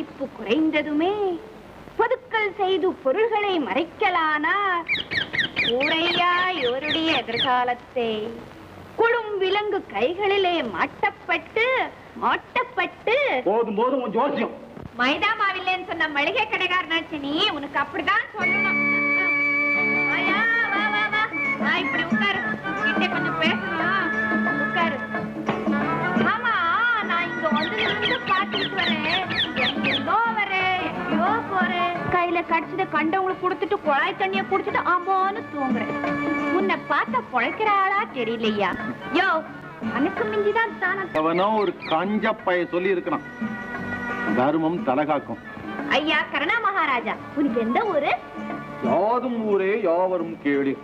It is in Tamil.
மதிப்பு குறைந்ததுமே பொதுக்கள் செய்து பொருள்களை மறைக்கலானா கூரையா இவருடைய எதிர்காலத்தை குளும் விலங்கு கைகளிலே மாட்டப்பட்டு போதும் போதும் உன் ஜோசியம். மைதா மாவில்லைன்னு சொன்ன மளிகை கடைக்காரனாச்சு நீ, உனக்கு அப்படிதான் சொல்லணும். இப்படி உட்காரு, கிட்ட கொஞ்சம் பேசணும். உட்காரு. ஆமா, நான் இங்க வந்து பாத்துட்டு வரேன். எங்கோ வரேன், எங்கோ போறேன். கையில கடிச்சத கண்டவங்களுக்கு கொடுத்துட்டு குழாய் தண்ணிய குடிச்சிட்டு ஆமான்னு தூங்குறேன். உன்னை பார்த்தா பொழைக்கிற ஆளா தெரியலையா? யோ, அனுக்கு மிஞ்சிதான் தானே. அவனோ ஒரு கஞ்ச பைய சொல்லி இருக்கிறான், தர்மம் தலகாக்கும். ஐயா கருணா மகாராஜா, உனக்கு எந்த ஊரு? யாதும் ஊரே யாவரும் கேளு.